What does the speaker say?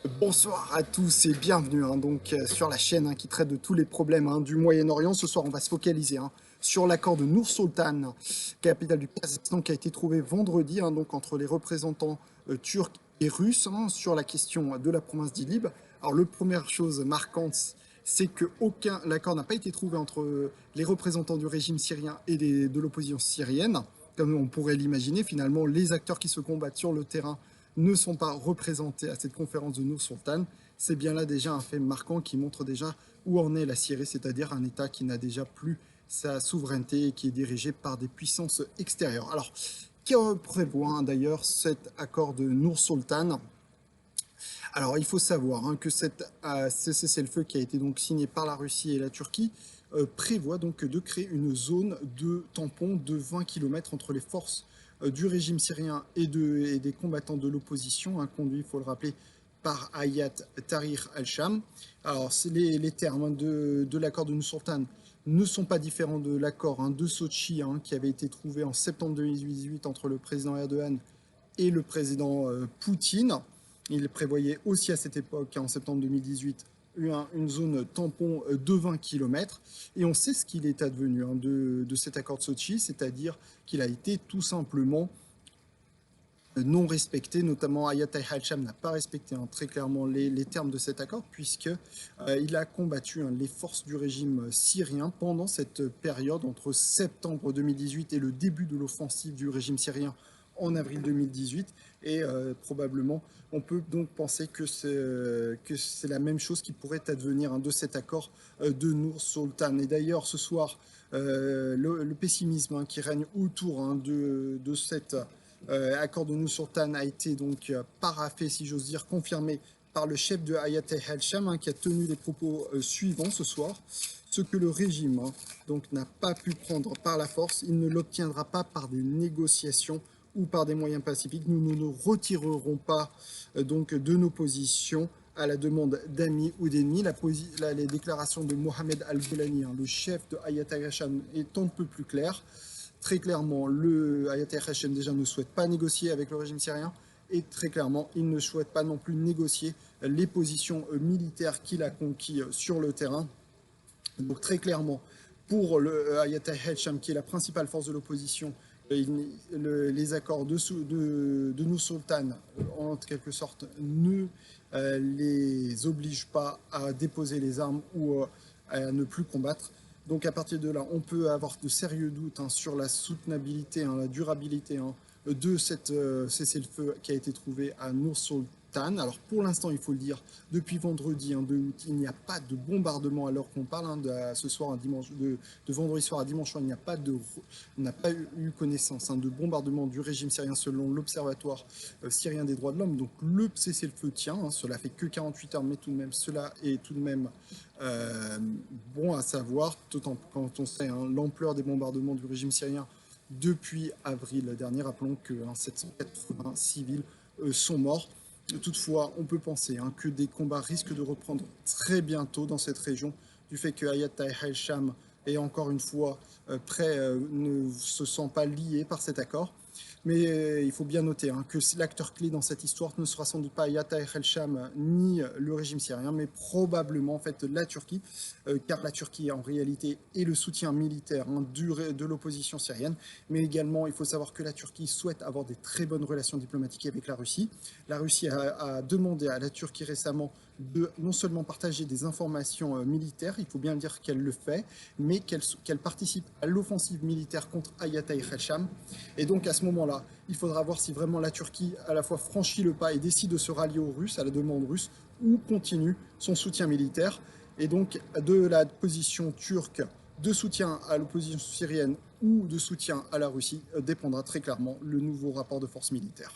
Bonsoir à tous et bienvenue sur la chaîne qui traite de tous les problèmes du Moyen-Orient. Ce soir, on va se focaliser sur l'accord de Nour-Sultan, capitale du Kazakhstan, qui a été trouvé vendredi entre les représentants turcs et russes sur la question de la province d'Idlib. Alors, la première chose marquante, c'est que l'accord n'a pas été trouvé entre les représentants du régime syrien et de l'opposition syrienne. Comme on pourrait l'imaginer, finalement, les acteurs qui se combattent sur le terrain ne sont pas représentés à cette conférence de Nour-Sultan. C'est bien là déjà un fait marquant qui montre déjà où en est la Syrie, c'est-à-dire un État qui n'a déjà plus sa souveraineté et qui est dirigé par des puissances extérieures. Alors, qui prévoit d'ailleurs cet accord de Nour-Sultan? Alors, il faut savoir que ce cessez-le-feu qui a été donc signé par la Russie et la Turquie prévoit donc de créer une zone de tampon de 20 km entre les forces du régime syrien et des combattants de l'opposition, conduits, il faut le rappeler, par Hayat Tahrir al-Sham. Alors, les termes de l'accord de Nour-Sultan ne sont pas différents de l'accord de Sochi qui avait été trouvé en septembre 2018 entre le président Erdogan et le président Poutine. Il prévoyait aussi à cette époque, en septembre 2018, une zone tampon de 20 km. Et on sait ce qu'il est advenu de cet accord de Sochi, c'est-à-dire qu'il a été tout simplement non respecté, notamment Hayat Tahrir al-Sham n'a pas respecté très clairement les termes de cet accord, puisqu'il a combattu les forces du régime syrien pendant cette période entre septembre 2018 et le début de l'offensive du régime syrien en avril 2018, et probablement on peut donc penser que c'est la même chose qui pourrait advenir de cet accord de Nour-Sultan. Et d'ailleurs ce soir, le pessimisme qui règne autour de cet accord de Nour-Sultan a été donc paraphé, si j'ose dire, confirmé par le chef de Hayat Tahrir al-Sham qui a tenu les propos suivants ce soir. Ce que le régime donc n'a pas pu prendre par la force, il ne l'obtiendra pas par des négociations ou par des moyens pacifiques. Nous ne nous retirerons pas donc de nos positions à la demande d'amis ou d'ennemis. Les déclarations de Mohamed Al-Golani, le chef de Hayat Tahrir al-Sham, est un peu plus claires. Très clairement, le Hayat Tahrir al-Sham déjà ne souhaite pas négocier avec le régime syrien, et très clairement, il ne souhaite pas non plus négocier les positions militaires qu'il a conquis sur le terrain. Donc très clairement, pour le Hayat Tahrir al-Sham, qui est la principale force de l'opposition, les accords de Nour-Sultan, en quelque sorte, ne les obligent pas à déposer les armes ou à ne plus combattre. Donc à partir de là, on peut avoir de sérieux doutes sur la soutenabilité, la durabilité de cette cessez-le-feu qui a été trouvé à Nour-Sultan. Alors pour l'instant, il faut le dire, depuis vendredi 2 août, il n'y a pas de bombardement à l'heure qu'on parle. Ce soir, de vendredi soir à dimanche soir, on n'a pas eu connaissance de bombardement du régime syrien selon l'Observatoire syrien des droits de l'homme. Donc le cessez-le-feu tient, cela fait que 48 heures, mais tout de même, cela est tout de même bon à savoir, tout quand on sait l'ampleur des bombardements du régime syrien depuis avril dernier. Rappelons que 780 civils sont morts. Toutefois, on peut penser que des combats risquent de reprendre très bientôt dans cette région, du fait que Hayat Tahrir al-Sham est encore une fois ne se sent pas lié par cet accord. Mais il faut bien noter que l'acteur clé dans cette histoire ne sera sans doute pas Hayat Tahrir al-Sham ni le régime syrien, mais probablement en fait la Turquie, car la Turquie en réalité est le soutien militaire de l'opposition syrienne. Mais également, il faut savoir que la Turquie souhaite avoir des très bonnes relations diplomatiques avec la Russie. La Russie a demandé à la Turquie récemment de non seulement partager des informations militaires, il faut bien dire qu'elle le fait, mais qu'elle participe à l'offensive militaire contre Hayat Tahrir al-Sham. Et donc à ce moment-là, il faudra voir si vraiment la Turquie à la fois franchit le pas et décide de se rallier aux Russes, à la demande russe, ou continue son soutien militaire. Et donc de la position turque de soutien à l'opposition syrienne ou de soutien à la Russie dépendra très clairement le nouveau rapport de force militaire.